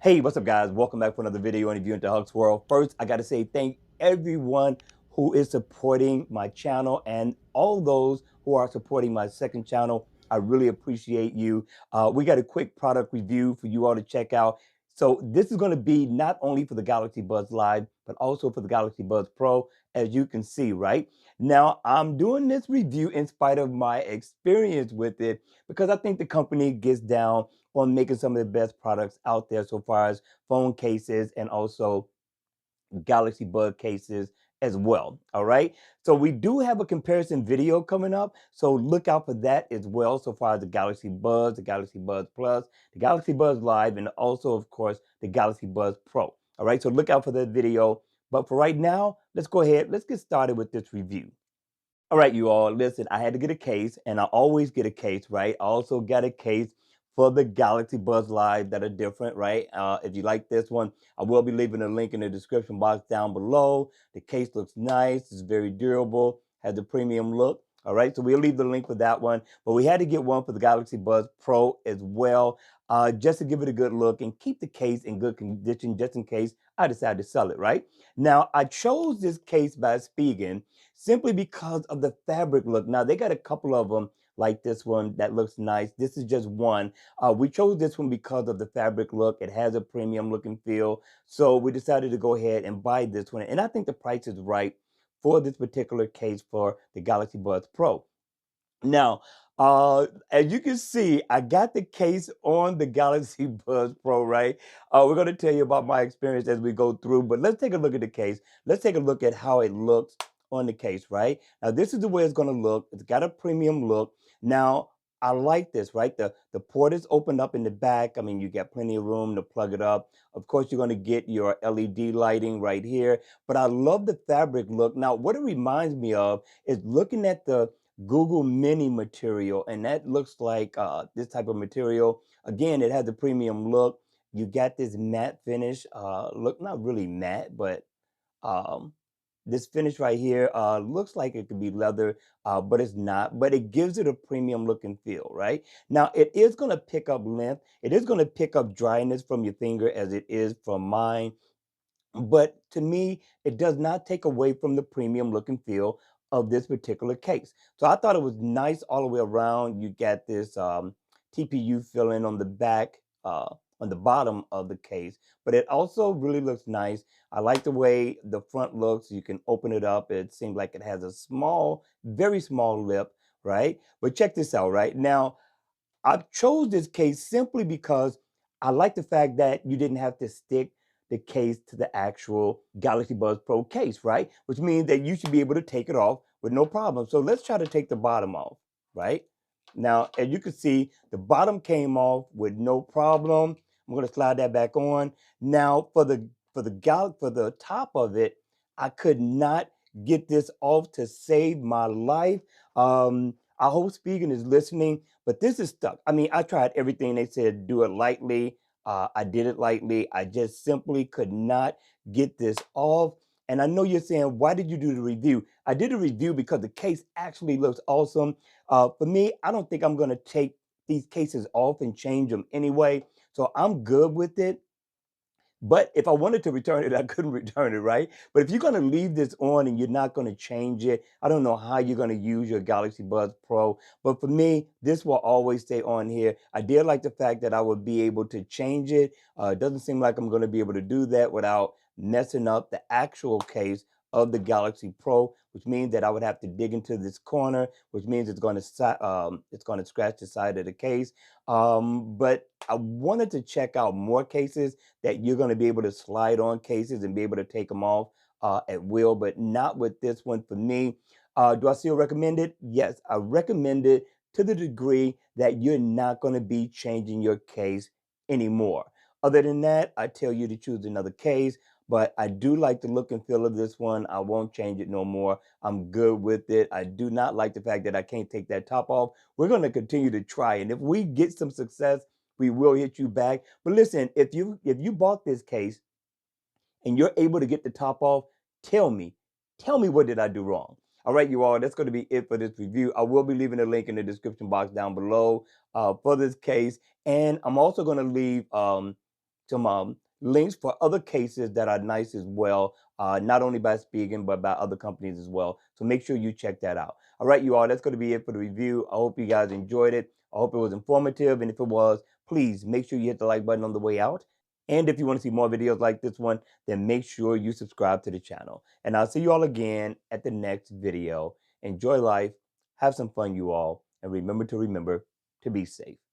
Hey, what's up, guys? Welcome back for another video and review into Huck's World. First, I got to say thank everyone who is supporting my channel and all those who are supporting my second channel. I really appreciate you. We got a quick product review for you all to check out. So this is going to be not only for the Galaxy Buds Live, but also for the Galaxy Buds Pro, as you can see, right? Now, I'm doing this review in spite of my experience with it because I think the company gets down on making some of the best products out there so far as phone cases and also Galaxy Bud cases as well. All right. So we do have a comparison video coming up. So look out for that as well. So far as the Galaxy Buds, the Galaxy Buds Plus, the Galaxy Buds Live, and also, of course, the Galaxy Buds Pro. All right. So look out for that video. But for right now, let's go ahead. Let's get started with this review. All right, you all, listen, I had to get a case, and I always get a case, right? I also got a case for the Galaxy Buds Live that are different, right? If you like this one, I will be leaving a link in the description box down below. The case looks nice. It's very durable, has a premium look. All right, so we'll leave the link for that one. But we had to get one for the Galaxy Buds Pro as well, just to give it a good look and keep the case in good condition just in case I decide to sell it, right? Now, I chose this case by Spigen simply because of the fabric look. Now, they got a couple of them like this one that looks nice. This is just one. We chose this one because of the fabric look. It has a premium look and feel. So we decided to go ahead and buy this one. And I think the price is right for this particular case for the Galaxy Buds Pro. Now, as you can see, I got the case on the Galaxy Buds Pro, right? We're going to tell you about my experience as we go through, but let's take a look at the case. Let's take a look at how it looks on the case, right? Now, this is the way it's going to look. It's got a premium look. Now, I like this, right? The port is opened up in the back. I mean, you got plenty of room to plug it up. Of course, you're going to get your LED lighting right here, but I love the fabric look. Now, what it reminds me of is looking at the Google Mini material, and that looks like this type of material. Again, it has the premium look. You got this matte finish, look not really matte, but um, this finish right here looks like it could be leather, but it's not. But it gives it a premium look and feel, right? Now, it is going to pick up length. It is going to pick up dryness from your finger as it is from mine. But to me, it does not take away from the premium look and feel of this particular case. So I thought it was nice all the way around. You get this TPU filling on the back, on the bottom of the case, but it also really looks nice. I like the way the front looks. You can open it up. It seems like it has a small, very small lip, right? But check this out, right? Now, I chose this case simply because I like the fact that you didn't have to stick the case to the actual Galaxy Buds Pro case, right? Which means that you should be able to take it off with no problem. So let's try to take the bottom off, right? Now, as you can see, the bottom came off with no problem. I'm going to slide that back on. Now, for the top of it, I could not get this off to save my life. I hope Spigen is listening, but this is stuck. I mean, I tried everything. They said do it lightly. I did it lightly. I just simply could not get this off. And I know you're saying, why did you do the review? I did a review because the case actually looks awesome. For me, I don't think I'm going to take these cases off and change them anyway. So I'm good with it. But if I wanted to return it, I couldn't return it, right? But if you're going to leave this on and you're not going to change it, I don't know how you're going to use your Galaxy Buds Pro. But for me, this will always stay on here. I did like the fact that I would be able to change it. It doesn't seem like I'm going to be able to do that without messing up the actual case of the Galaxy Pro, which means that I would have to dig into this corner, which means it's going to scratch the side of the case. But I wanted to check out more cases that you're going to be able to slide on cases and be able to take them off at will, but not with this one for me. Do I still recommend it? Yes, I recommend it to the degree that you're not going to be changing your case anymore. Other than that, I tell you to choose another case, but I do like the look and feel of this one. I won't change it no more. I'm good with it. I do not like the fact that I can't take that top off. We're going to continue to try, and if we get some success, we will hit you back. But listen, if you bought this case and you're able to get the top off, tell me. Tell me what did I do wrong. All right, you all, that's going to be it for this review. I will be leaving a link in the description box down below for this case. And I'm also going to leave some links for other cases that are nice as well, not only by Spigen, but by other companies as well. So make sure you check that out. All right, you all, that's going to be it for the review. I hope you guys enjoyed it. I hope it was informative. And if it was, please make sure you hit the like button on the way out. And if you want to see more videos like this one, then make sure you subscribe to the channel. And I'll see you all again at the next video. Enjoy life. Have some fun, you all. And remember to be safe.